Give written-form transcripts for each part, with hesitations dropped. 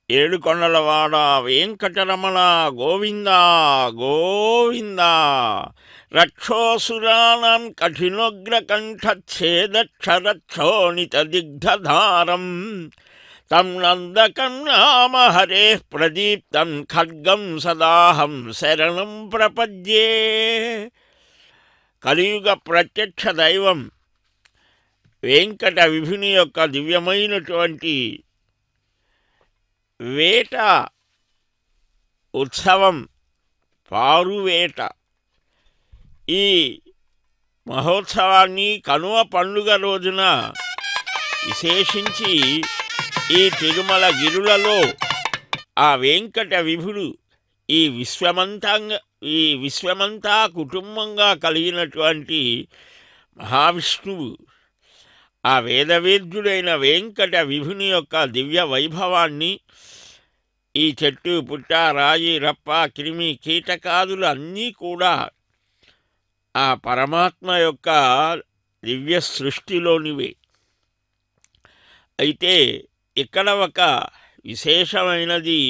ఏడుకొండలవాడ వెంకటరమణ గోవింద గోవింద. రక్షోసురాణం కఠినోగ్రకంఠచ్ఛేదక్షరక్షోణితదిగ్ధధారం తం నందకం నామ హరే ప్రదీప్తం ఖడ్గం సదాహం శరణం ప్రపద్యే. కలియుగ ప్రత్యక్ష దైవం వెంకట విభుని యొక్క దివ్యమైనటువంటి వేట ఉత్సవం, పారువేట. ఈ మహోత్సవాన్ని కనుమ పండుగ రోజున విశేషించి ఈ తిరుమల గిరులలో ఆ వెంకట విభుడు ఈ విశ్వమంతా కుటుంబంగా కలిగినటువంటి మహావిష్ణువు, ఆ వేదవేద్యుడైన వెంకట విభుని యొక్క దివ్య వైభవాన్ని ఈ చెట్టు పుట్ట రాయి రప్ప క్రిమి కీటకాదులు అన్నీ కూడా ఆ పరమాత్మ యొక్క దివ్య సృష్టిలోనివే. అయితే ఇక్కడ ఒక విశేషమైనది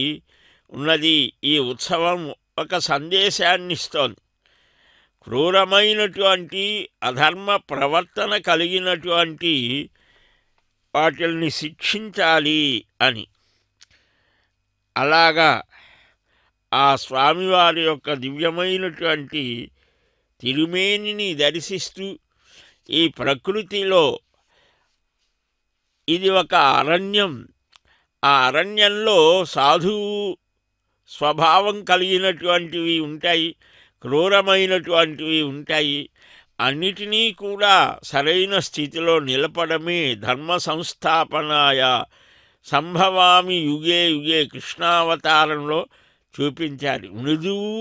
ఉన్నది. ఈ ఉత్సవం ఒక సందేశాన్ని ఇస్తోంది. క్రూరమైనటువంటి అధర్మ ప్రవర్తన కలిగినటువంటి వాటిని శిక్షించాలి అని. అలాగా ఆ స్వామివారి యొక్క దివ్యమైనటువంటి తిరుమేనిని దర్శిస్తూ ఈ ప్రకృతిలో ఇది ఒక అరణ్యం. ఆ అరణ్యంలో సాధువు స్వభావం కలిగినటువంటివి ఉంటాయి, క్రూరమైనటువంటివి ఉంటాయి. అన్నిటినీ కూడా సరైన స్థితిలో నిలపడమే ధర్మ సంస్థాపనాయ సంభవామి యుగే యుగే కృష్ణావతారంలో చూపించారు. మృదువు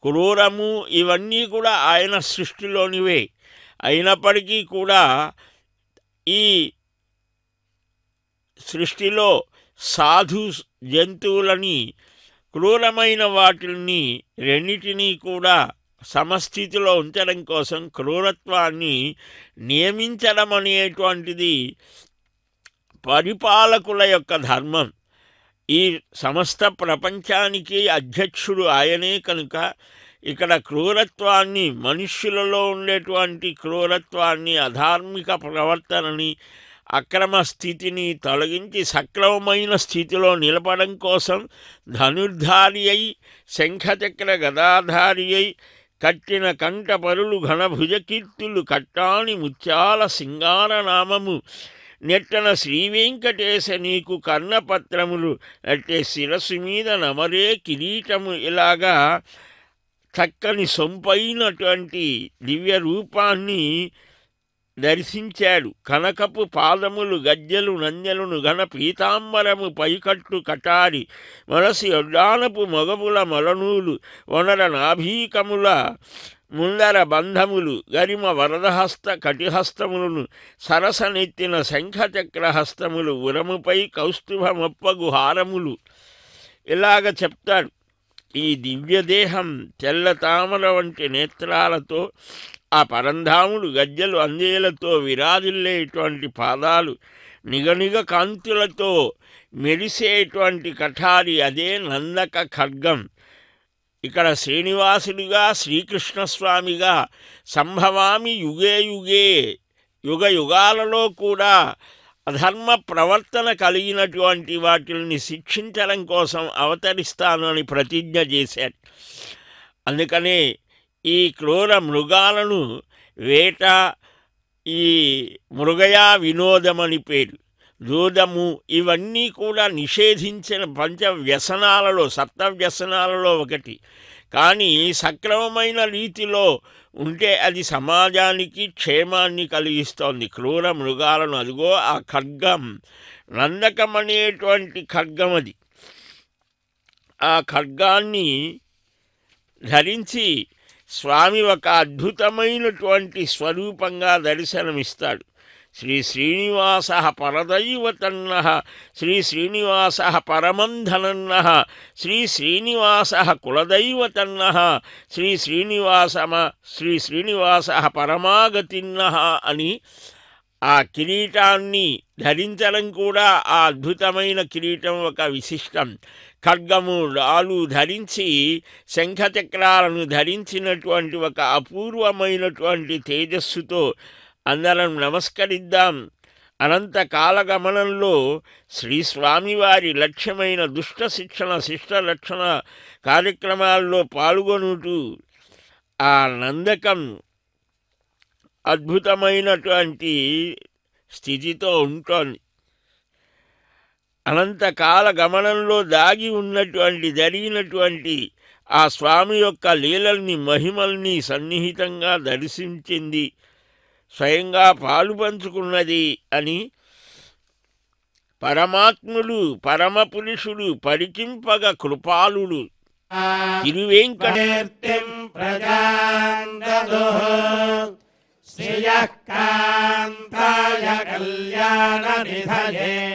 క్రూరము ఇవన్నీ కూడా ఆయన సృష్టిలోనివే. అయినప్పటికీ కూడా ఈ సృష్టిలో సాధు జంతువులని, క్రూరమైన వాటిని రెండింటినీ కూడా సమస్థితిలో ఉంచడం కోసం క్రూరత్వాన్ని నియమించడం అనేటువంటిది పరిపాలకుల యొక్క ధర్మం. ఈ సమస్త ప్రపంచానికి అధ్యక్షుడు ఆయనే కనుక ఇక్కడ క్రూరత్వాన్ని, మనుష్యులలో ఉండేటువంటి క్రూరత్వాన్ని, అధార్మిక ప్రవర్తనని, అక్రమ స్థితిని తొలగించి సక్రమమైన స్థితిలో నిలపడం కోసం ధనుర్ధారి అయి, శంఖచక్ర గదాధారి అయి, కట్టిన కంఠపరులు ఘనభుజకీర్తులు, కట్టాని ముత్యాల సింగారనామము నెట్టన శ్రీవెంకటేశ నీకు కర్ణపత్రములు, అంటే శిరస్సు మీద నమరే కిరీటము. ఇలాగా చక్కని సొంపైనటువంటి దివ్య రూపాన్ని దర్శించాడు. కనకపు పాదములు, గజ్జలు నంజలును, ఘన పీతాంబరము, పైకట్టు కటారి, మనసి ఒడ్డానపు మొగముల మొలనూలు, వనర నాభీకముల ముందర బంధములు, గరిమ వరదహస్త కటిహస్తములను, సరసనెత్తిన శంఖచక్ర హస్తములు, ఉరముపై కౌస్తుభ మొప్పగు హారములు. ఇలాగ చెప్తాడు. ఈ దివ్యదేహం తెల్ల తామర వంటి నేత్రాలతో, ఆ పరంధాముడు గజ్జలు అంజేలతో విరాజిల్లేటువంటి పాదాలు, నిగనిగ కాంతులతో మెరిసేటువంటి కఠారి, అదే నందక ఖడ్గం. ఇక్కడ శ్రీనివాసుడిగా, శ్రీకృష్ణస్వామిగా సంభవామి యుగే యుగే, యుగ యుగాలలో కూడా అధర్మ ప్రవర్తన కలిగినటువంటి వాటిని శిక్షించడం కోసం అవతరిస్తాను అని ప్రతిజ్ఞ చేశాడు. అందుకనే ఈ క్రూర మృగాలను వేట, ఈ మృగయా వినోదమని పేరు, దూదము, ఇవన్నీ కూడా నిషేధించిన పంచవ్యసనాలలో, సప్తవ్యసనాలలో ఒకటి. కానీ సక్రమమైన రీతిలో ఉంటే అది సమాజానికి క్షేమాన్ని కలిగిస్తోంది. క్రూర మృగాలను, అదిగో ఆ ఖడ్గం, నందకం అనేటువంటి ఖడ్గం అది. ఆ ఖడ్గాన్ని ధరించి స్వామి ఒక అద్భుతమైనటువంటి స్వరూపంగా దర్శనమిస్తాడు. శ్రీ శ్రీనివాస పరదైవతన్న, శ్రీ శ్రీనివాస పరమంధనన్న, శ్రీ శ్రీనివాస కులదైవతన్న, శ్రీ శ్రీనివాస పరమాగతిన్న అని ఆ కిరీటాన్ని ధరించడం కూడా ఆ అద్భుతమైన కిరీటం ఒక విశిష్టం. ఖడ్గము డాలు ధరించి శంఖచక్రాలను ధరించినటువంటి ఒక అపూర్వమైనటువంటి తేజస్సుతో అందరం నమస్కరిద్దాం. అనంత కాలగమనంలో శ్రీ స్వామివారి లక్ష్యమైన దుష్ట శిక్షణ శిష్ట రక్షణ కార్యక్రమాల్లో పాల్గొనుటూ ఆ నందకం అద్భుతమైనటువంటి స్థితితో ఉంటుంది. అనంతకాల గమనంలో దాగి ఉన్నటువంటి జరిగినటువంటి ఆ స్వామి యొక్క లీలల్ని మహిమల్ని సన్నిహితంగా దర్శించింది, స్వయంగా పాలు పంచుకున్నది అని పరమాత్ముడు పరమపురుషుడు పరికింపగ కృపాలుడు తిరువేంకటేర్తిం శ్రియః కాంతాయ కళ్యాణ నిధయేర్థినాం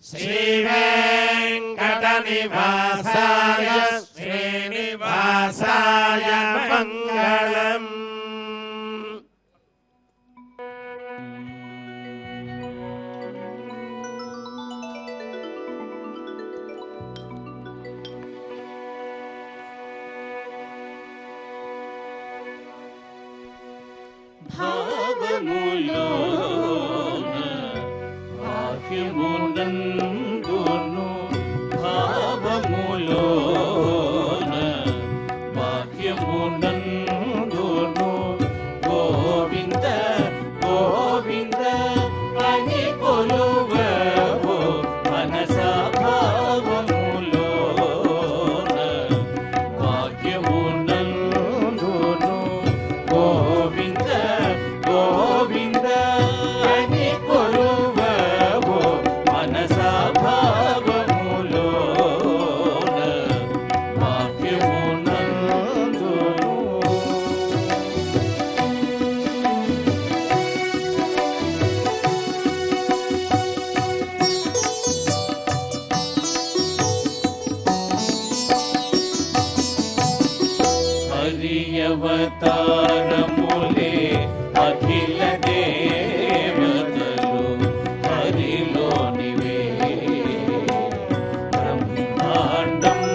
శ్రీవేంకట నివాసాయ శ్రీనివాసాయ మంగళం. భావములోన వాక్యమునందును భావములోన వాక్యమునందును గోవింద గోవింద అని కొలువవో మనసా భావములోన వాక్యమునందును గోవింద గోవింద అని కొలువవో మనసా భావములోన వాక్యమునందును. హరియవతారములే అఖిల దేవతలు హరిలోనివే బ్రహ్మాండములు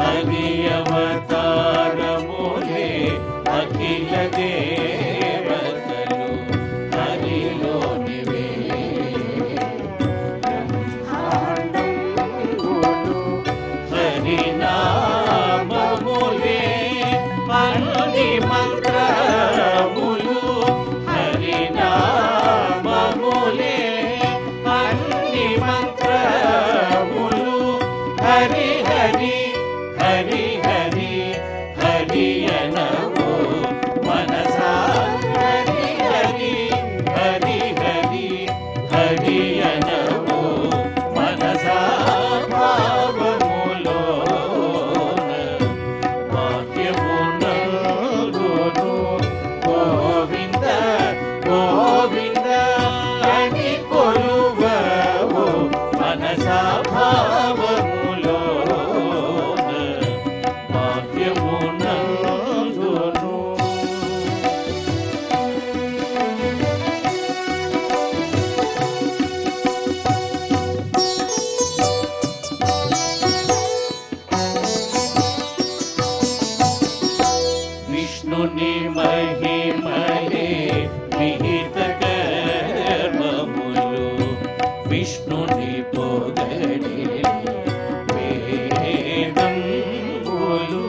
హరియవతారములే అఖిల దేవతలు హరిలోనివే బ్రహ్మాండములు హరినామములే అన్ని మంత్రములు హరినామములే అన్ని మంత్రములు హరి హరి హరి హరి హరి అనవో మనసా హరి హరి హరి హరి హరి అనవో మనసా భావములోన వాక్యమునందును గోవింద గోవింద అని కొలువవో మనసా భావములోన వాక్యమునందును. విష్ణుని మహిమలే విహిత కర్మములు విష్ణుని పొగడే వేదంబులు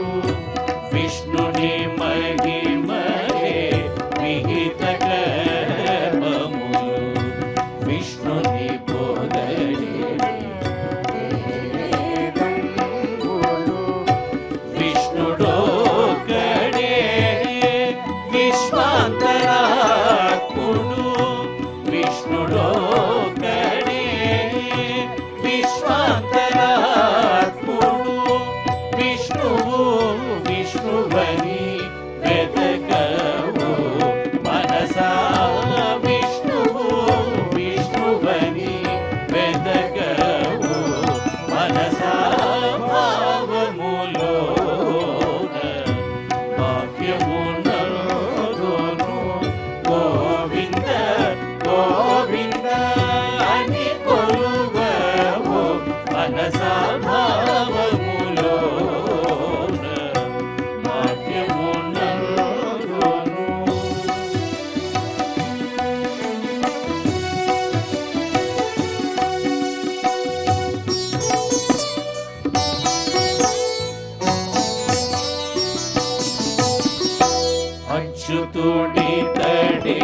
అచ్యుతుడితడే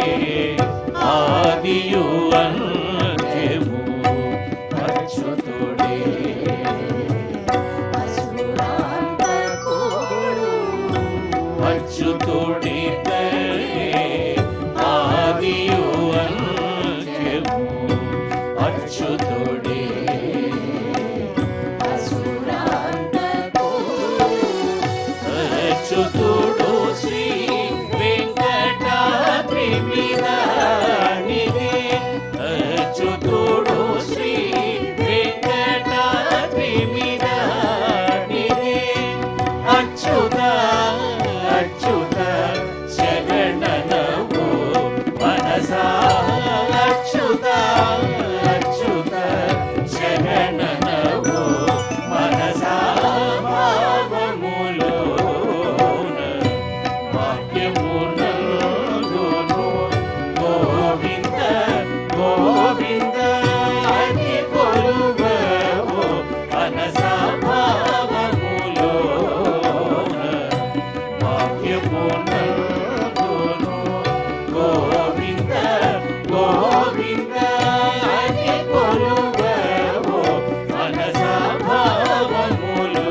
ఆదియు అంత్యము అచ్యుతుడే అచ్యుతుడితడే ఆదియు అంత్యము అచ్యుతుడే అచ్యుతుడు శ్రీ వెంకటాద్రి మీద నిధి అచ్యుతుడు శ్రీ వెంకటాద్రి మీద నిధి అచ్యుత అచ్యుత శరణనవు మనసా అచ్యుత అచ్యుత శరణనవు మనసా భావములో వాక్యమునందును గోవింద గోవింద అని కొలువవు మనసా భావములో వాక్యమునందును గోవింద గోవింద అని కొలువవు మనసా భావములో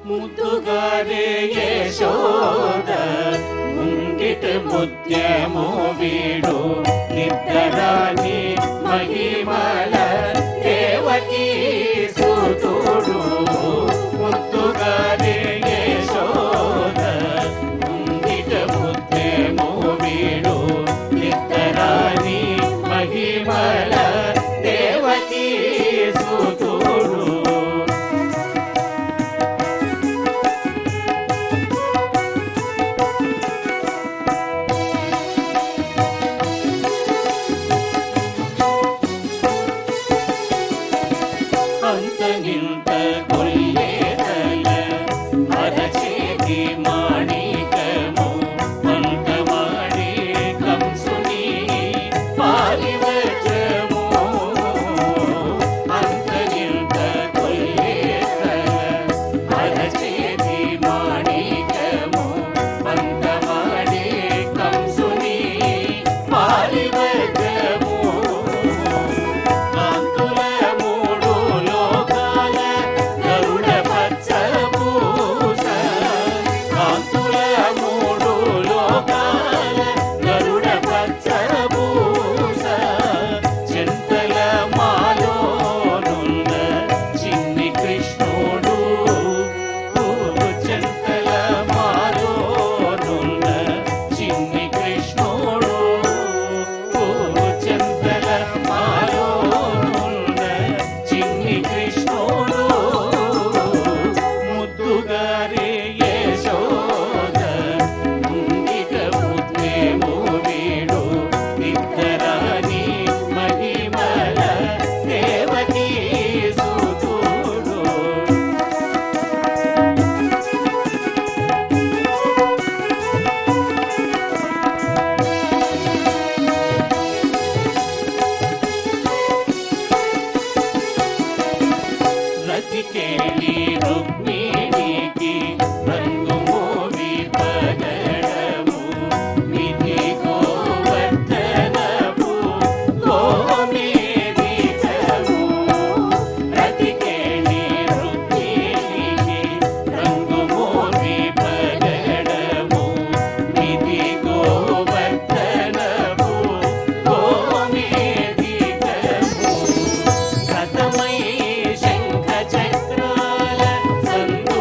ముద్దుగారే యశోద ముంగిట ముత్యము వీడు నిద్దరాని మహిమల దేవకీ సుతుడు ముద్దుగారే యశోద ముంగిట ముత్యము వీడు నిద్దరాని మహిమల దేవకీ సుతుడు అంతగింత కొల్లేదల అరచేతి మాణికము అంతమాడి కంసుని పారివజము అంతగింత కొల్లేదల అరచేతి మాణికము అంతమాడి కంసుని పారివజము కాంతుల మూడు లోకాల గరుడ పచ్చ పూస కాంతుల మూడు లోకాల గరుడ పచ్చ పూస చింతల మాలోనున్న చిన్ని కృష్ణుడు చింతల మాలోనున్న చిన్ని కృష్ణుడు చింతల మాలోనున్న చిన్ని కృష్ణుడు ముద్దుగారే యశోద ముంగిట ముత్యము వీడు నిద్దరాని మహిమల దేవకీ సుతుడు రతికేళి రుక్మిణికి రంగు మోవి పగడము విధి గోవర్ధనము గోమేధికము రతికేళి రుక్మిణికి రంగు మోవి పగడము విధి గోవర్ధనము గోమేధికము సతమై శంఖ చక్రాల సంద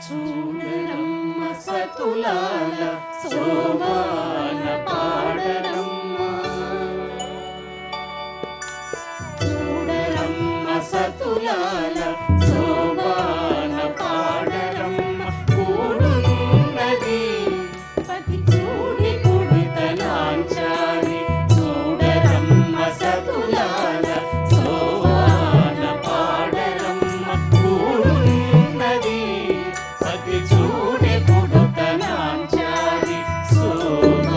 చూడరమ్మ సతులాల శోభాన పాడరమ్మ చూడరమ్మ సతులాల శోభాన పాడరమ్మ కూడున్నది పతి చూడి కుడితలాంచాలి చూడరమ్మ సతులాల శోభాన పాడరమ్మ కూడున్నది పతి చూడి కుడితలాంచాలి శోభ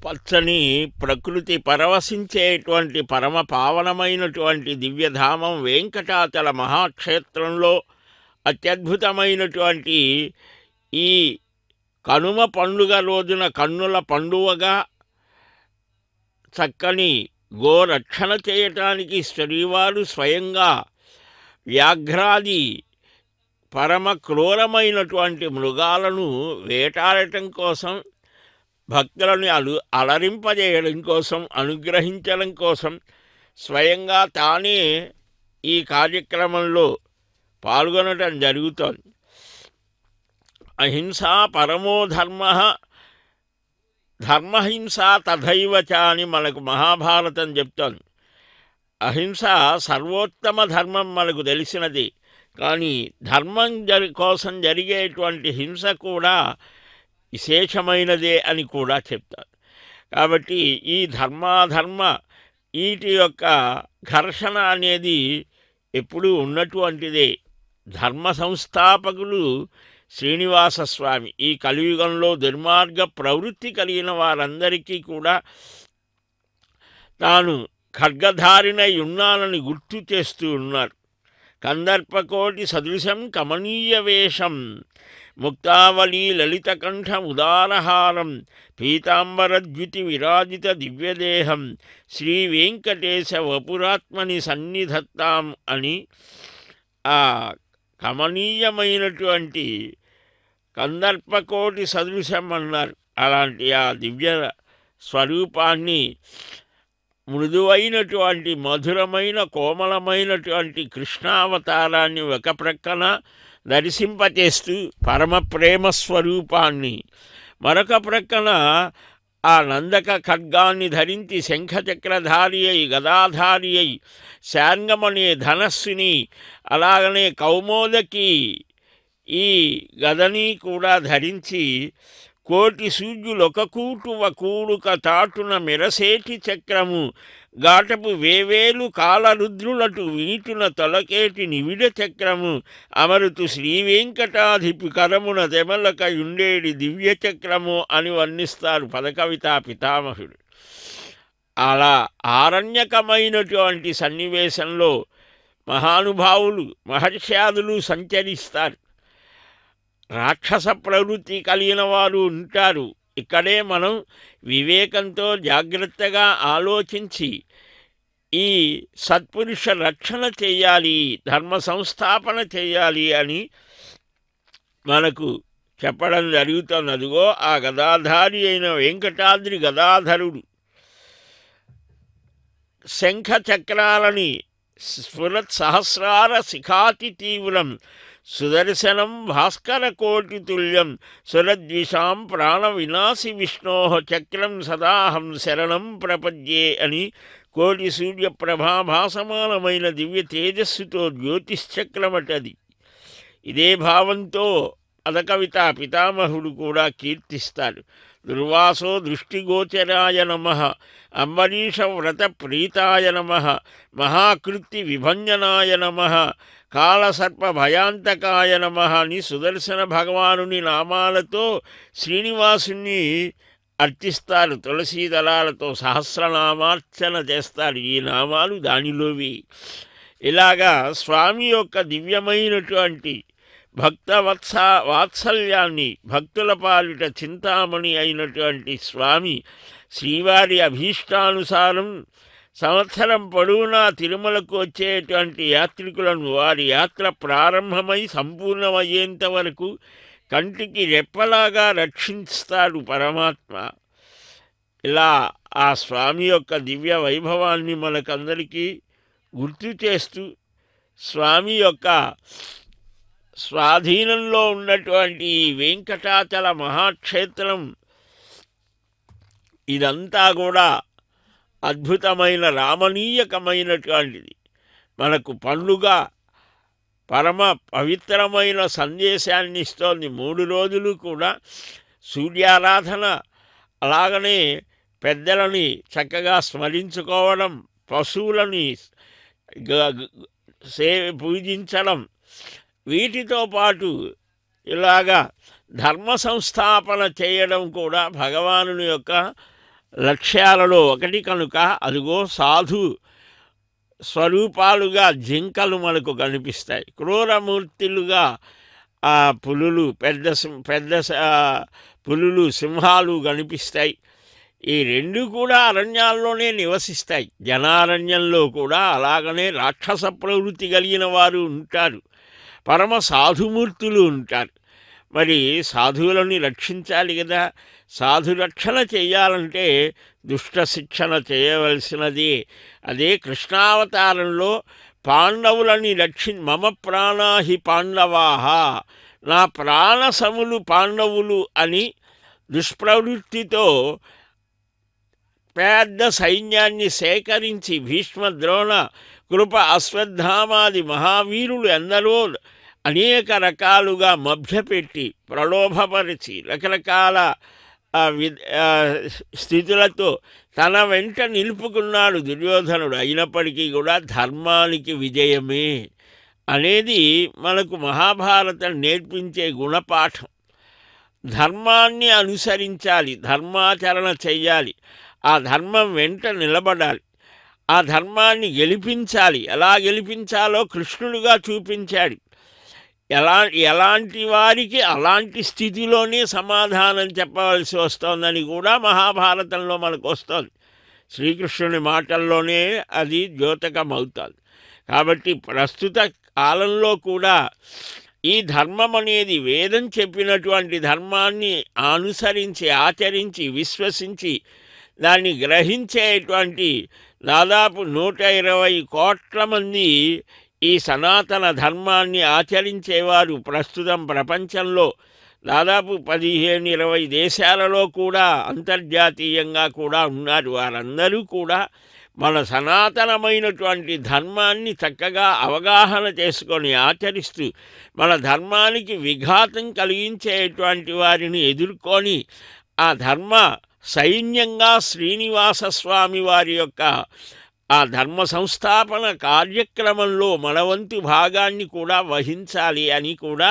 పచ్చని ప్రకృతి పరవశించేటువంటి పరమ పావనమైనటువంటి దివ్యధామం వెంకటాచల మహాక్షేత్రంలో అత్యద్భుతమైనటువంటి ఈ కనుమ పండుగ రోజున కన్నుల పండువగా చక్కని గోరక్షణ చేయటానికి శ్రీవారు స్వయంగా వ్యాఘ్రాది పరమ క్రూరమైనటువంటి మృగాలను వేటాడటం కోసం భక్తులను అలరింపజేయడం కోసం అనుగ్రహించడం కోసం స్వయంగా తానే ఈ కార్యక్రమంలో పాల్గొనడం జరుగుతోంది. అహింసా పరమో ధర్మ ధర్మహింస తథైవచ అని మనకు మహాభారతం చెప్తోంది. అహింస సర్వోత్తమ ధర్మం మనకు తెలిసినది. కానీ ధర్మం కోసం జరిగేటువంటి హింస కూడా విశేషమైనదే అని కూడా చెప్తారు. కాబట్టి ఈ ధర్మాధర్మ వీటి యొక్క ఘర్షణ అనేది ఎప్పుడూ ఉన్నటువంటిదే. ధర్మ సంస్థాపకులు శ్రీనివాసస్వామి ఈ కలియుగంలో దుర్మార్గ ప్రవృత్తి కలిగిన వారందరికీ కూడా తాను ఖడ్గధారినై ఉన్నానని గుర్తు చేస్తూ ఉన్నారు. కందర్పకోటి సదృశం కమనీయ వేషం ముక్తావళీ లలితకంఠం ఉదారహారం పీతాంబరద్యుతి విరాజిత దివ్యదేహం శ్రీ వెంకటేశ వపురాత్మని సన్నిధత్తాం అని ఆ కమనీయమైనటువంటి కందర్పకోటి సదృశం అన్నారు. అలాంటి ఆ దివ్య స్వరూపాన్ని మృదువైనటువంటి మధురమైన కోమలమైనటువంటి కృష్ణావతారాన్ని ఒక ప్రక్కన దర్శింపచేస్తూ పరమ ప్రేమ స్వరూపాన్ని మరొక ప్రక్కన ఆ నందక ఖడ్గాన్ని ధరించి శంఖచక్రధారి అయి గదాధారి అయి శార్ంగమనే ధనస్సుని అలాగనే కౌమోదకి ఈ గదని కూడా ధరించి కోటి సూర్యులొక కూటువ కూడుక తాటున మెరసేటి చక్రము గాటపు వేవేలు కాలరుద్రులటు వీటున తొలకేటి నివిడ చక్రము అమరుతు శ్రీవేంకటాధిపి కరమున తెమలక యుండేడి దివ్యచక్రము అని వర్ణిస్తారు పదకవితా పితామహుడు. అలా ఆరణ్యకమైనటువంటి సన్నివేశంలో మహానుభావులు మహర్ష్యాదులు సంచరిస్తారు. రాక్షస ప్రవృత్తి కలిగిన వారు ఉంటారు. ఇక్కడే మనం వివేకంతో జాగ్రత్తగా ఆలోచించి ఈ సత్పురుష రక్షణ చేయాలి, ధర్మ సంస్థాపన చేయాలి అని మనకు చెప్పడం జరుగుతుంది. అదిగో ఆ గదాధారి అయిన వెంకటాద్రి గదాధరుడు శంఖ చక్రాలని స్ఫురత్ సహస్రార శిఖాతి తీవ్రం సుదర్శనం భాస్కరకోటితుల్యం సురద్విషాం ప్రాణ వినాశి విష్ణో చక్రం సదాహం శరణం ప్రపద్యే అని కోటి సూర్యప్రభాభాసమానమైన దివ్య తేజస్సుతో జ్యోతిశ్చక్రమటది. ఇదే భావంతో పదకవితా పితామహుడు కూడా కీర్తిస్తాడు. దుర్వాసో దృష్టిగోచరాయ నమః అంబరీష వ్రత ప్రీతాయ నమః మహాకృత్తి విభంజనాయ నమః కాళసర్ప భయాంతకాయ నమః అని సుదర్శన భగవానుని నామాలతో శ్రీనివాసుని అర్చిస్తారు. తులసీ దళాలతో సహస్రనామార్చన చేస్తారు. ఈ నామాలు దానిలోవి. ఇలాగా స్వామి యొక్క దివ్యమైనటువంటి వాత్సల్యాన్ని భక్తుల పాలిట చింతామణి అయినటువంటి స్వామి శ్రీవారి అభీష్టానుసారం సంవత్సరం పొడవునా తిరుమలకు వచ్చేటువంటి యాత్రికులను వారి యాత్ర ప్రారంభమై సంపూర్ణమయ్యేంత వరకు కంటికి రెప్పలాగా రక్షిస్తాడు పరమాత్మ. ఇలా ఆ స్వామి యొక్క దివ్య వైభవాన్ని మనకందరికీ గుర్తు చేస్తూ స్వామి యొక్క స్వాధీనంలో ఉన్నటువంటి ఈ వెంకటాచల మహాక్షేత్రం ఇదంతా కూడా అద్భుతమైన రామణీయకమైనటువంటిది. మనకు పండుగ పరమ పవిత్రమైన సందేశాన్ని ఇస్తోంది. 3 రోజులు కూడా సూర్యారాధన, అలాగనే పెద్దలని చక్కగా స్మరించుకోవడం, పశువులని పూజించడం, వీటితో పాటు ఇలాగా ధర్మ సంస్థాపన చేయడం కూడా భగవానుని యొక్క లక్ష్యాలలో ఒకటి కనుక అదిగో సాధు స్వరూపాలుగా జింకలు మనకు కనిపిస్తాయి. క్రూరమూర్తులుగా పులులు, పులులు, సింహాలు కనిపిస్తాయి. ఈ రెండు కూడా అరణ్యాల్లోనే నివసిస్తాయి. జనారణ్యంలో కూడా అలాగనే రాక్షస ప్రవృత్తి కలిగిన వారు ఉంటారు, పరమ సాధుమూర్తులు ఉంటారు. మరి సాధువులని రక్షించాలి కదా. సాధు రక్షణ చేయాలంటే దుష్ట శిక్షణ చేయవలసినది. అదే కృష్ణావతారంలో పాండవులని మమ ప్రాణాహి పాండవాహ, నా ప్రాణసములు పాండవులు అని దుష్ప్రవృత్తితో పెద్ద సైన్యాన్ని సేకరించి భీష్మ, ద్రోణ, కృప, అశ్వత్థామాది మహావీరులు ఎందరో అనేక రకాలుగా మభ్యపెట్టి ప్రలోభపరిచి రకరకాల స్థితులతో తన వెంట నిలుపుకున్నాడు దుర్యోధనుడు. అయినప్పటికీ కూడా ధర్మానికి విజయమే అనేది మనకు మహాభారతం నేర్పించే గుణపాఠం. ధర్మాన్ని అనుసరించాలి, ధర్మాచరణ చెయ్యాలి, ఆ ధర్మం వెంట నిలబడాలి, ఆ ధర్మాన్ని గెలిపించాలి. ఎలా గెలిపించాలో కృష్ణుడుగా చూపించాడు. ఎలాంటి వారికి అలాంటి స్థితిలోనే సమాధానం చెప్పవలసి వస్తోందని కూడా మహాభారతంలో మనకు వస్తుంది. శ్రీకృష్ణుని మాటల్లోనే అది ద్యోతకమవుతుంది. కాబట్టి ప్రస్తుత కాలంలో కూడా ఈ ధర్మం అనేది వేదం చెప్పినటువంటి ధర్మాన్ని అనుసరించి, ఆచరించి, విశ్వసించి దాన్ని గ్రహించేటువంటి దాదాపు 120 కోట్ల మంది ఈ సనాతన ధర్మాన్ని ఆచరించేవారు ప్రస్తుతం ప్రపంచంలో దాదాపు 15-20 దేశాలలో కూడా అంతర్జాతీయంగా కూడా ఉన్నారు. వారందరూ కూడా మన సనాతనమైనటువంటి ధర్మాన్ని చక్కగా అవగాహన చేసుకొని ఆచరిస్తూ మన ధర్మానికి విఘాతం కలిగించేటువంటి వారిని ఎదుర్కొని ఆ ధర్మ సైన్యంగా శ్రీనివాస స్వామి వారి యొక్క ఆ ధర్మ సంస్థాపన కార్యక్రమంలో మనవంతు భాగాన్ని కూడా వహించాలి అని కూడా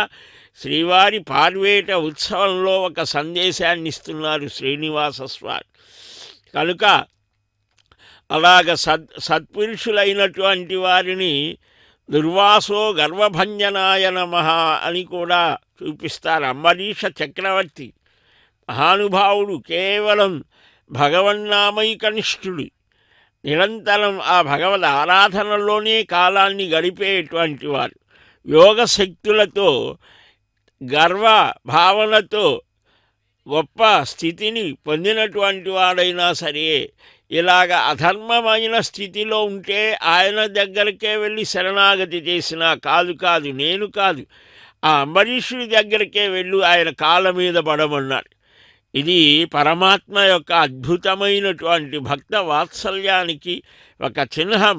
శ్రీవారి పార్వేట ఉత్సవంలో ఒక సందేశాన్ని ఇస్తున్నారు శ్రీనివాస స్వామి. కనుక అలాగ సత్పురుషులైనటువంటి వారిని దుర్వాసో గర్వభంజనాయ నమః అని కూడా చూపిస్తారు. అంబరీష చక్రవర్తి మహానుభావుడు, కేవలం భగవన్నామైకనిష్ఠుడు, నిరంతరం ఆ భగవద్ ఆరాధనలోనే కాలాన్ని గడిపేటువంటి వారు, యోగ శక్తులతో గర్వ భావనతో గొప్ప స్థితిని పొందినటువంటి వాడైనా సరే ఇలాగ అధర్మమైన స్థితిలో ఉంటే ఆయన దగ్గరకే వెళ్ళి శరణాగతి చేసినా కాదు నేను కాదు, ఆ అంబరీషుడి దగ్గరకే వెళ్ళు, ఆయన కాళ్ళ మీద పడమన్నాడు. ఇది పరమాత్మ యొక్క అద్భుతమైనటువంటి భక్త వాత్సల్యానికి ఒక చిహ్నం.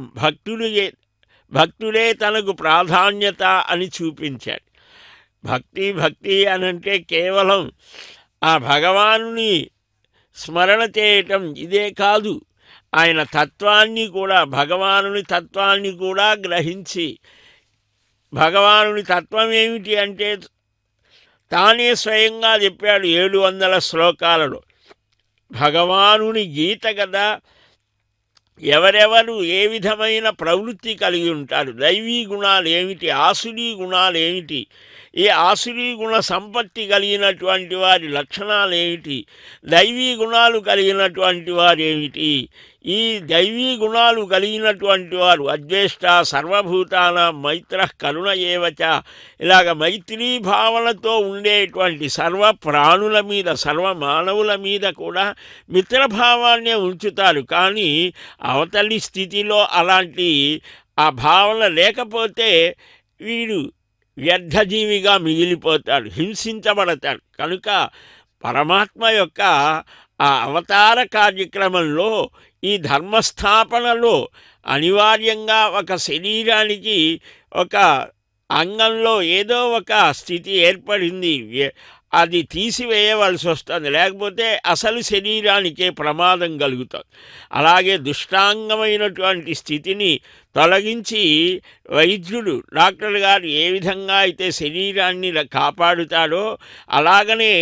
భక్తుడే తనకు ప్రాధాన్యత అని చూపించాడు. భక్తి అనంటే కేవలం ఆ భగవానుని స్మరణ చేయటం ఇదే కాదు, ఆయన తత్వాన్ని కూడా, భగవానుని తత్వాన్ని కూడా గ్రహించి, భగవానుని తత్వం ఏమిటి అంటే తానే స్వయంగా చెప్పాడు 700 శ్లోకాలలో. భగవానుని గీత కదా. ఎవరెవరు ఏ విధమైన ప్రవృత్తి కలిగి ఉంటారు, దైవీ గుణాలు ఏమిటి, ఆసురీ గుణాలు ఏమిటి, ఈ ఆసురీ గుణ సంపత్తి కలిగినటువంటి వారి లక్షణాలు ఏమిటి, దైవీ గుణాలు కలిగినటువంటి వారు ఏమిటి, ఈ దైవీ గుణాలు కలిగినటువంటి వారు అద్వేష్ట, సర్వభూతానాం మైత్ర, కరుణ ఏవచ, ఇలాగ మైత్రీ భావనతో ఉండేటువంటి సర్వ ప్రాణుల మీద, సర్వ మానవుల మీద కూడా మిత్రభావాన్నే ఉంచుతారు. కానీ అవతలి స్థితిలో అలాంటి ఆ భావన లేకపోతే వీడు వ్యర్థజీవిగా మిగిలిపోతాడు, హింసించబడతాడు. కనుక పరమాత్మ యొక్క ఆ అవతార కార్యక్రమంలో ఈ ధర్మస్థాపనలో అనివార్యంగా ఒక శరీరానికి ఒక అంగంలో ఏదో ఒక స్థితి ఏర్పడింది, అది తీసివేయవలసి వస్తుంది, లేకపోతే అసలు శరీరానికే ప్రమాదం కలుగుతుంది. అలాగే దుష్టాంగమైనటువంటి స్థితిని తొలగించి వైద్యుడు, డాక్టర్ గారు ఏ విధంగా అయితే శరీరాన్ని కాపాడుతాడో అలాగనే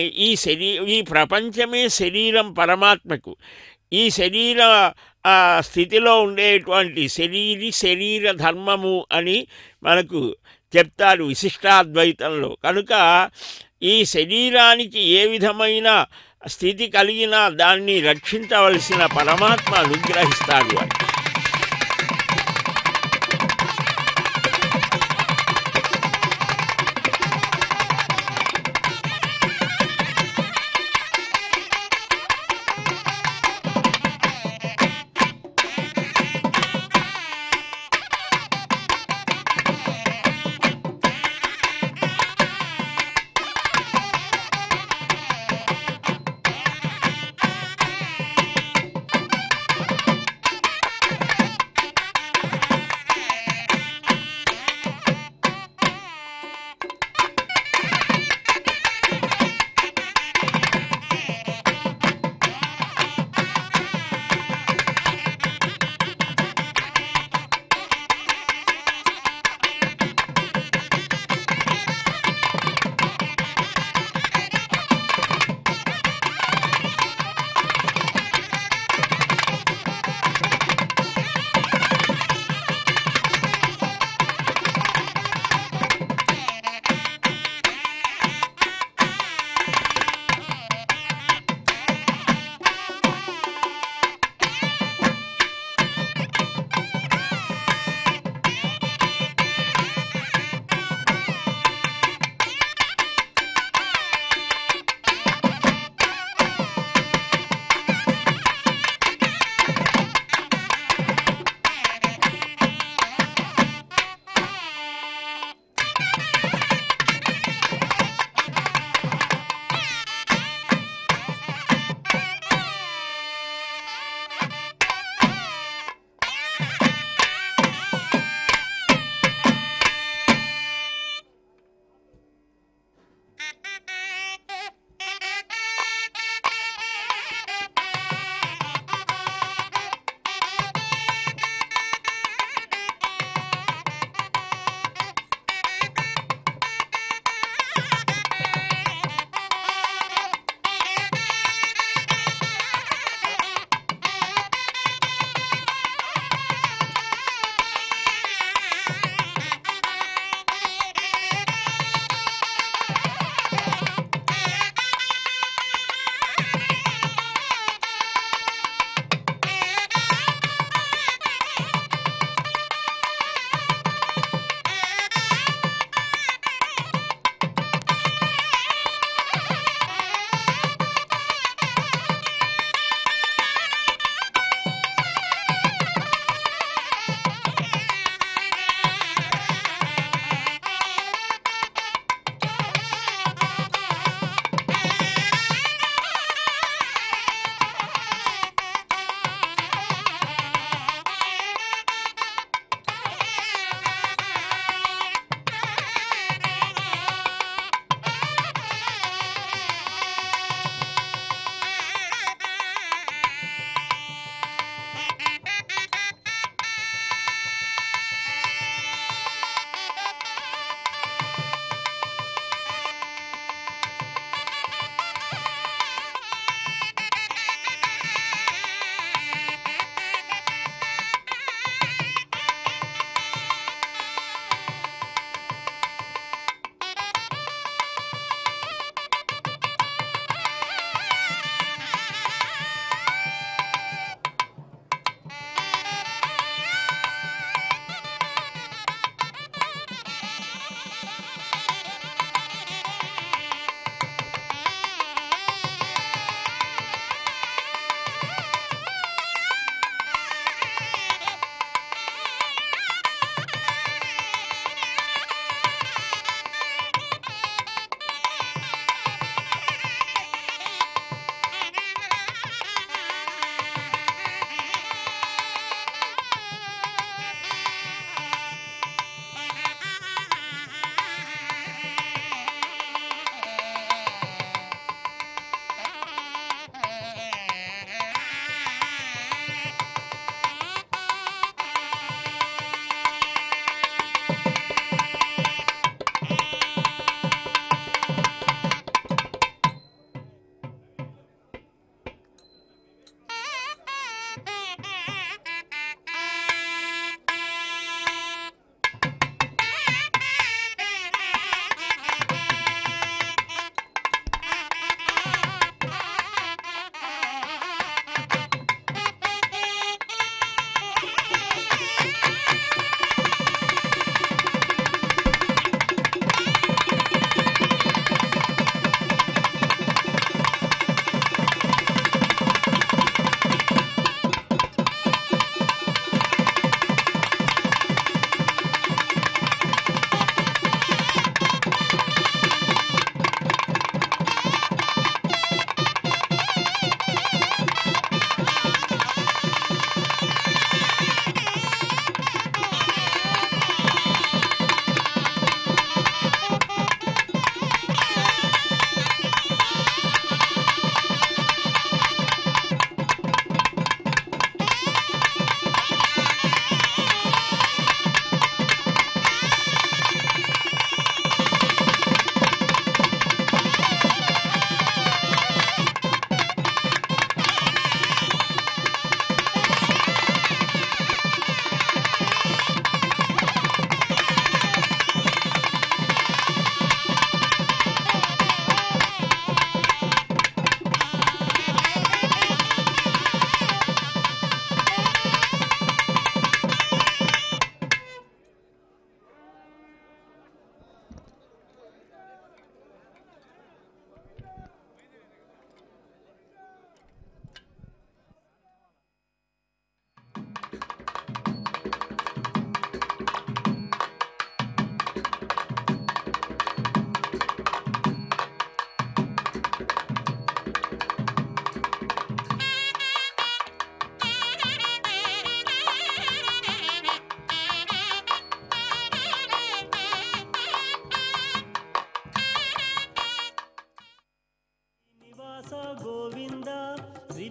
ఈ ప్రపంచమే శరీరం పరమాత్మకు. ఈ శరీర స్థితిలో ఉండేటువంటి శరీర ధర్మము అని మనకు చెప్తారు విశిష్టాద్వైతంలో. కనుక ఈ శరీరానికి ఏ విధమైన స్థితి కలిగినా దాన్ని రక్షించవలసిన పరమాత్మ అనుగ్రహిస్తాడు అని.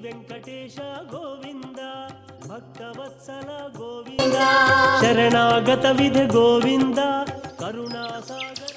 వెంకటేశ గోవింద భక్తవత్సల గోవింద శరణాగత విధ గోవింద కరుణాసాగర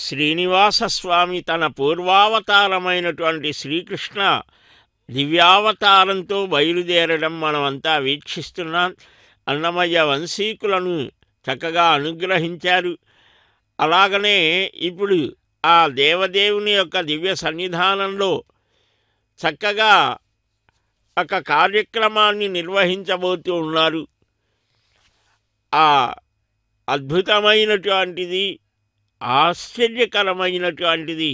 శ్రీనివాసస్వామి తన పూర్వావతారమైనటువంటి శ్రీకృష్ణ దివ్యావతారంతో బయలుదేరడం మనమంతా వీక్షిస్తున్నాం. అన్నమయ్య వంశీకులను చక్కగా అనుగ్రహించారు. అలాగనే ఇప్పుడు ఆ దేవదేవుని యొక్క దివ్య సన్నిధానంలో చక్కగా ఒక కార్యక్రమాన్ని నిర్వహించబోతూ ఉన్నారు. ఆ అద్భుతమైనటువంటిది, ఆశ్చర్యకరమైనటువంటిది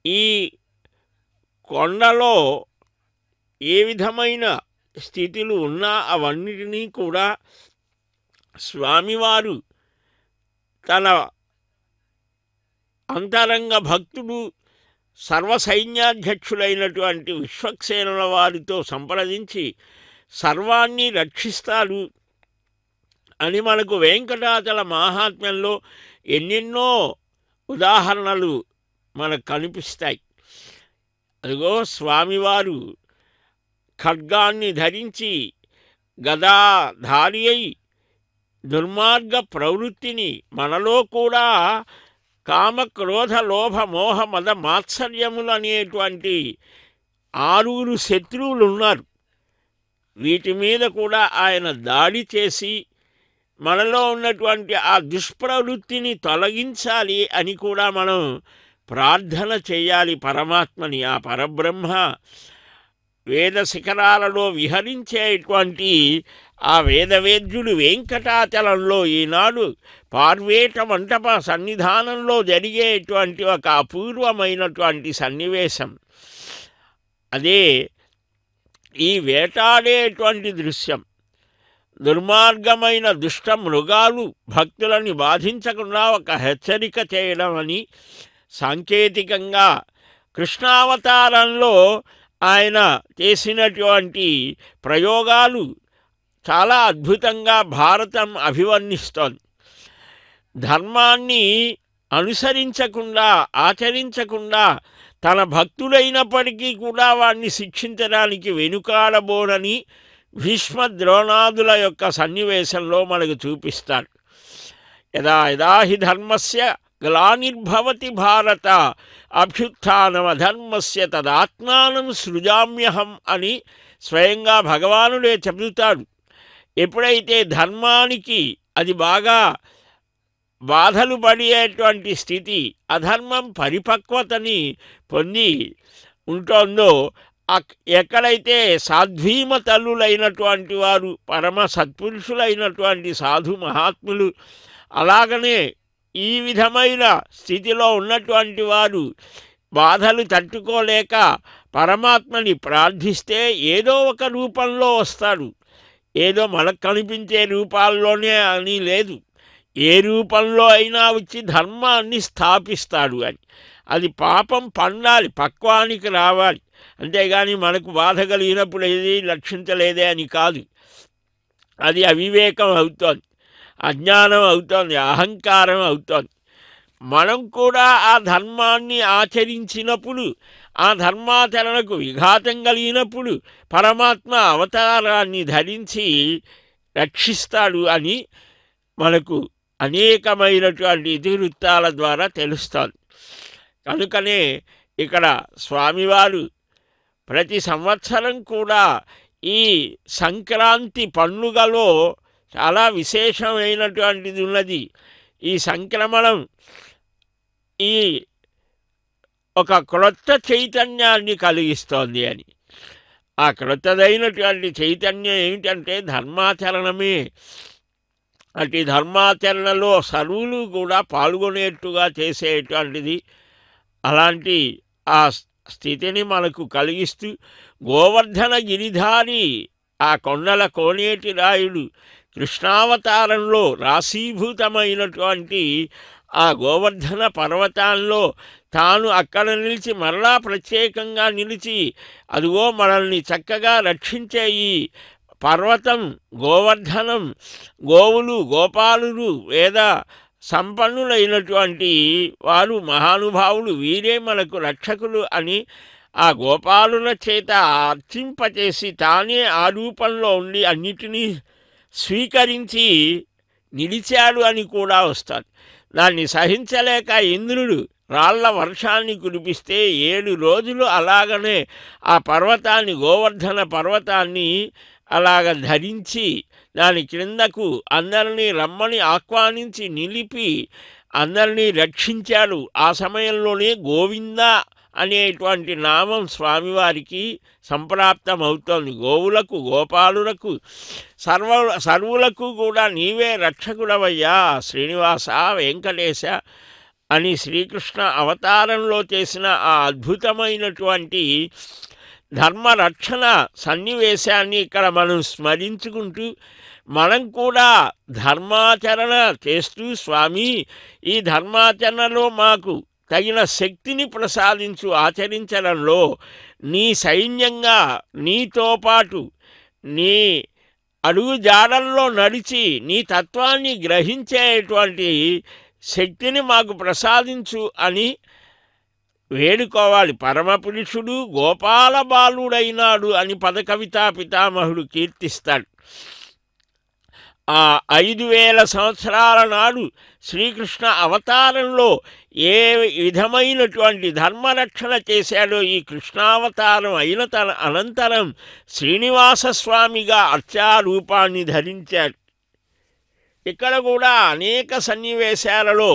ఈ కొండలో ఏ విధమైన స్థితులు ఉన్నా అవన్నిటినీ కూడా స్వామివారు తన అంతరంగ భక్తుడు సర్వసైన్యాధ్యక్షులైనటువంటి విశ్వక్సేనుల వారితో సంప్రదించి సర్వాన్ని రక్షిస్తాడు అని మనకు వెంకటాచల మహాత్మ్యంలో ఎన్నెన్నో ఉదాహరణలు మనకు కనిపిస్తాయి. అదిగో స్వామివారు ఖడ్గాన్ని ధరించి గదాధారి అయి దుర్మార్గ ప్రవృత్తిని మనలో కూడా కామ క్రోధ లోభ మోహ మద మాత్సర్యములు అనేటువంటి 6 శత్రువులు ఉన్నారు. వీటి మీద కూడా ఆయన దాడి చేసి మనలో ఉన్నటువంటి ఆ దుష్ప్రవృత్తిని తొలగించాలి అని కూడా మనం ప్రార్థన చేయాలి పరమాత్మని. ఆ పరబ్రహ్మ వేద శిఖరాలలో విహరించేటువంటి ఆ వేదవేద్యుడు వెంకటాచలంలో ఈనాడు పార్వేట మంటప సన్నిధానంలో జరిగేటువంటి ఒక అపూర్వమైనటువంటి సన్నివేశం. అదే ఈ వేటాడేటువంటి దృశ్యం. దుర్మార్గమైన దుష్ట మృగాలు భక్తులని బాధించకుండా ఒక హెచ్చరిక చేయడం అని సాంకేతికంగా కృష్ణావతారంలో ఆయన చేసినటువంటి ప్రయోగాలు చాలా అద్భుతంగా భారతం అభివర్ణిస్తోంది. ధర్మాన్ని అనుసరించకుండా ఆచరించకుండా తన భక్తుడైనప్పటికీ కూడా వాడిని శిక్షించడానికి వెనుకాడబోనని భీష్మ ద్రోణాదుల యొక్క సన్నివేశంలో మనకు చూపిస్తాడు. యదా యదా హి ధర్మస్య గ్లానిర్భవతి భారత అభ్యుత్థానమధర్మస్య తదాత్మానం సృజామ్యహం అని స్వయంగా భగవానుడే చెబుతాడు. ఎప్పుడైతే ధర్మానికి అది బాగా బాధలు పడేటువంటి స్థితి, అధర్మం పరిపక్వతని పొంది ఉంటుందో, ఎక్కడైతే సాధ్వీమతల్లులైనటువంటి వారు పరమ సత్పురుషులైనటువంటి సాధు మహాత్ములు అలాగనే ఈ విధమైన స్థితిలో ఉన్నటువంటి వారు బాధలు తట్టుకోలేక పరమాత్మని ప్రార్థిస్తే ఏదో ఒక రూపంలో వస్తాడు. ఏదో మనకు కనిపించే రూపాల్లోనే అని లేదు, ఏ రూపంలో అయినా వచ్చి ధర్మాన్ని స్థాపిస్తాడు అని. అది పాపం పండాలి, పక్వానికి రావాలి. అంతేగాని మనకు బాధ కలిగినప్పుడు ఏది రక్షించలేదే అని కాదు. అది అవివేకం అవుతోంది, అజ్ఞానం అవుతోంది, అహంకారం అవుతోంది. మనం కూడా ఆ ధర్మాన్ని ఆచరించినప్పుడు, ఆ ధర్మాచరణకు విఘాతం కలిగినప్పుడు పరమాత్మ అవతారాన్ని ధరించి రక్షిస్తాడు అని మనకు అనేకమైనటువంటి ఇతివృత్తాల ద్వారా తెలుస్తోంది. కనుకనే ఇక్కడ స్వామివారు ప్రతి సంవత్సరం కూడా ఈ సంక్రాంతి పండుగలో చాలా విశేషమైనటువంటిది ఉన్నది. ఈ సంక్రమణం ఈ ఒక క్రొత్త చైతన్యాన్ని కలిగిస్తోంది అని. ఆ క్రొత్తదైనటువంటి చైతన్యం ఏమిటంటే ధర్మాచరణమే. అటు ధర్మాచరణలో సర్వులు కూడా పాల్గొనేట్టుగా చేసేటువంటిది. అలాంటి ఆ స్థితిని మనకు కలిగిస్తూ గోవర్ధన గిరిధారి ఆ కొండల కోనేటి రాయుడు కృష్ణావతారంలో రాశీభూతమైనటువంటి ఆ గోవర్ధన పర్వతాల్లో తాను అక్కడ నిలిచి మరలా ప్రత్యేకంగా నిలిచి అదిగో మనల్ని చక్కగా రక్షించే ఈ పర్వతం గోవర్ధనం, గోవులు గోపాలులు వేద సంపన్నులైనటువంటి వారు మహానుభావులు, వీరే మనకు రక్షకులు అని ఆ గోపాలుల చేత అర్చింపచేసి తానే ఆ రూపంలో ఉండి అన్నిటినీ స్వీకరించి నిలిచాడు అని కూడా వస్తాడు. దాన్ని సహించలేక ఇంద్రుడు రాళ్ల వర్షాన్ని కురిపిస్తే 7 రోజులు అలాగనే ఆ పర్వతాన్ని గోవర్ధన పర్వతాన్ని అలాగ ధరించి దాని క్రిందకు అందరినీ రమ్మని ఆహ్వానించి నిలిపి అందరినీ రక్షించాడు. ఆ సమయంలోనే గోవింద అనేటువంటి నామం స్వామివారికి సంప్రాప్తమవుతోంది. గోవులకు గోపాలులకు సర్వులకు కూడా నీవే రక్షకుడవయ్యా శ్రీనివాస వెంకటేశ అని శ్రీకృష్ణ అవతారంలో చేసిన ఆ అద్భుతమైనటువంటి ధర్మరక్షణ సన్నివేశాన్ని ఇక్కడ మనం స్మరించుకుంటూ మనం కూడా ధర్మాచరణ చేస్తూ స్వామి ఈ ధర్మాచరణలో మాకు తగిన శక్తిని ప్రసాదించు, ఆచరించడంలో నీ సైన్యంగా నీతో పాటు నీ అడుగు జాడల్లో నడిచి నీ తత్వాన్ని గ్రహించేటువంటి శక్తిని మాకు ప్రసాదించు అని వేడుకోవాలి. పరమపురుషుడు గోపాల బాలుడైనాడు అని పదకవితా పితామహుడు కీర్తిస్తాడు. ఆ 5000 సంవత్సరాల నాడు శ్రీకృష్ణ అవతారంలో ఏ విధమైనటువంటి ధర్మరక్షణ చేశాడో ఈ కృష్ణావతారం అయిన అనంతరం శ్రీనివాసస్వామిగా అర్చారూపాన్ని ధరించాడు. ఇక్కడ కూడా అనేక సన్నివేశాలలో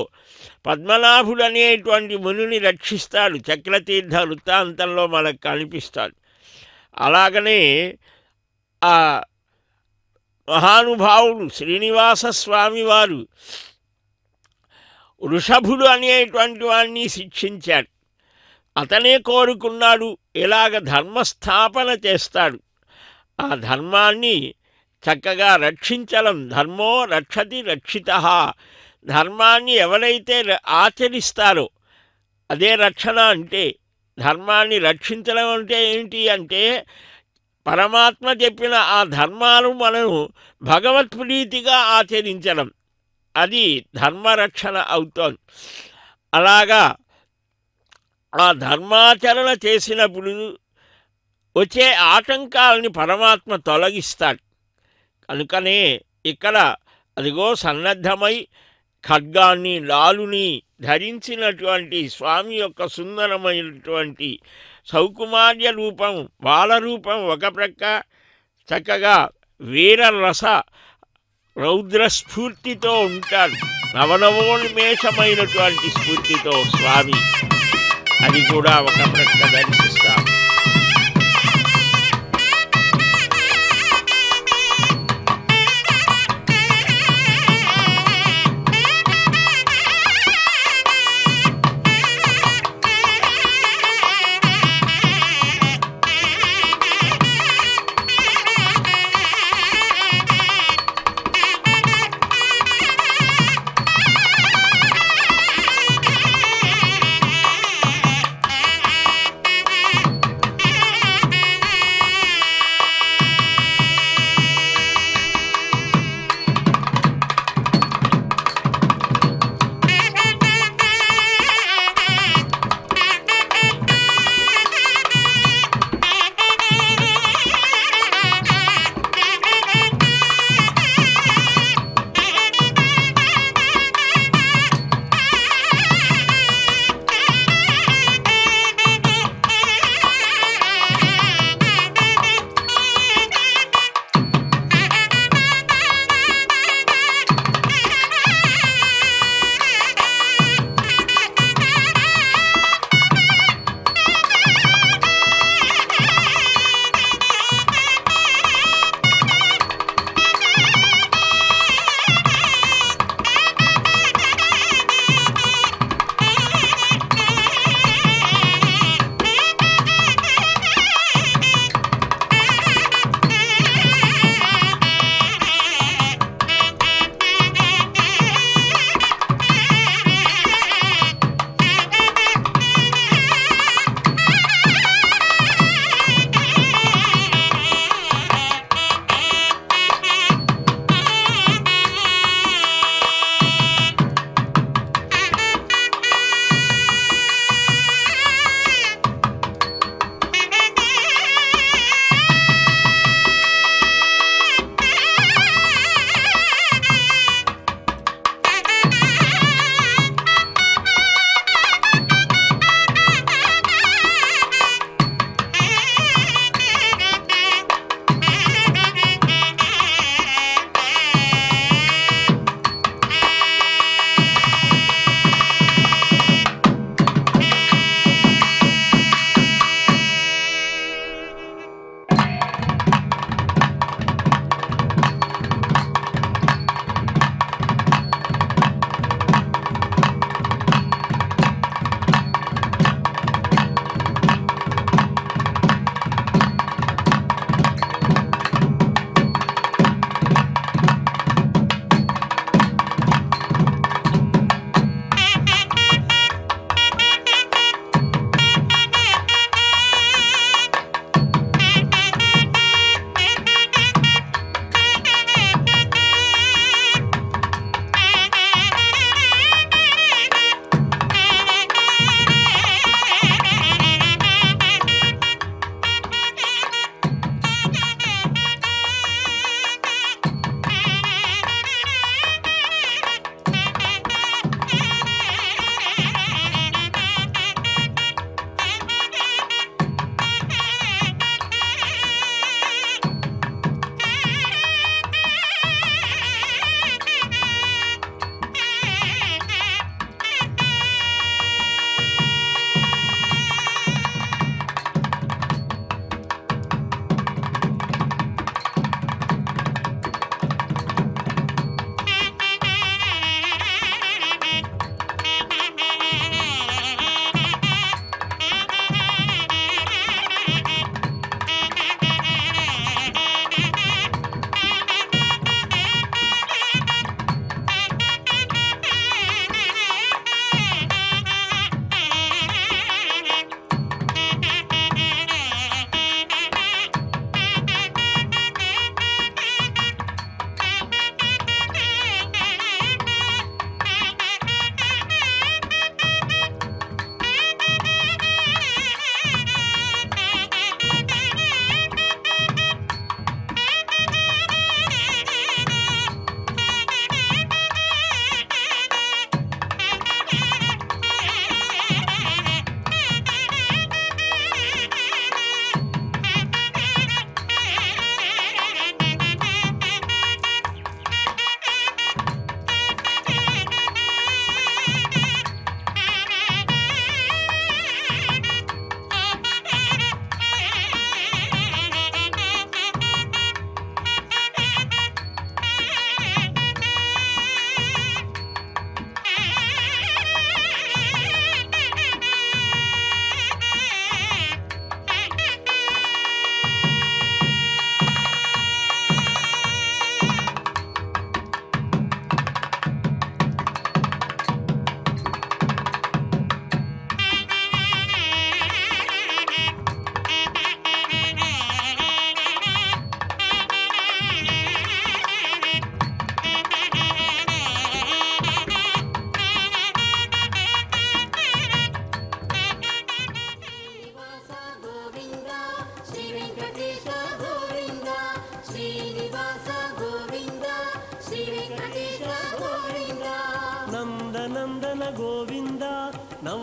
పద్మనాభుడు అనేటువంటి మునిని రక్షిస్తాడు. చక్రతీర్థ వృత్తాంతంలో మనకు కనిపిస్తాడు. అలాగనే ఆ మహానుభావుడు శ్రీనివాస స్వామి వారు వృషభుడు అనేటువంటి వాడిని శిక్షించాడు. అతనే కోరుకున్నాడు ఎలాగ ధర్మస్థాపన చేస్తాడు, ఆ ధర్మాన్ని చక్కగా రక్షించడం. ధర్మో రక్షతి రక్షితః. ధర్మాన్ని ఎవరైతే ఆచరిస్తారో అదే రక్షణ. అంటే ధర్మాన్ని రక్షించడం అంటే ఏంటి అంటే పరమాత్మ చెప్పిన ఆ ధర్మాలు మనం భగవత్ప్రీతిగా ఆచరించడం, అది ధర్మరక్షణ అవుతోంది. అలాగా ఆ ధర్మాచరణ చేసినప్పుడు వచ్చే ఆటంకాలని పరమాత్మ తొలగిస్తాడు. కనుకనే ఇక్కడ అదిగో సన్నద్ధమై ఖడ్గాన్ని లాలుని ధరించినటువంటి స్వామి యొక్క సుందరమైనటువంటి సౌకుమార్య రూపం, బాలరూపం ఒక ప్రక్క, చక్కగా వీరరస రౌద్రస్ఫూర్తితో ఉంటాడు. నవనవోన్మేషమైనటువంటి స్ఫూర్తితో స్వామి, అది కూడా ఒక ప్రక్క దర్శిస్తాడు.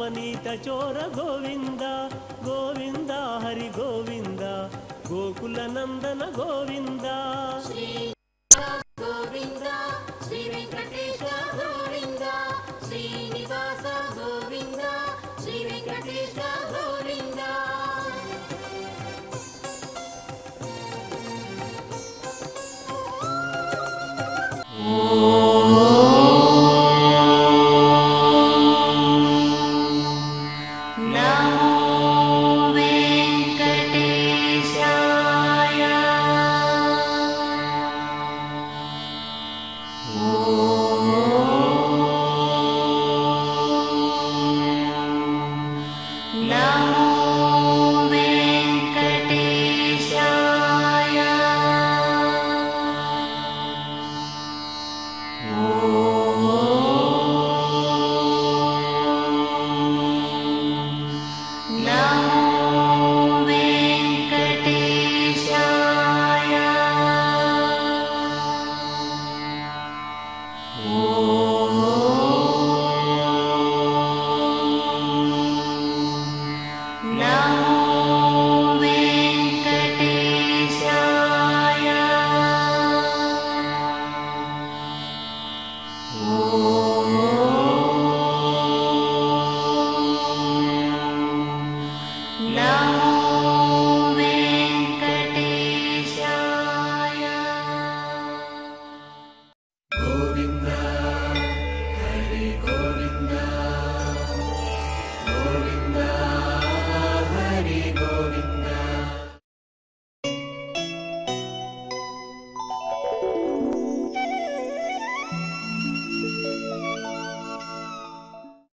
నవనీత చోర గోవింద గోవింద హరి గోవింద గోకుల నందన గోవింద గోవింద శ్రీ వెంకటేశ గోవింద శ్రీనివాస గోవింద శ్రీ వెంకటేశ గోవింద నమో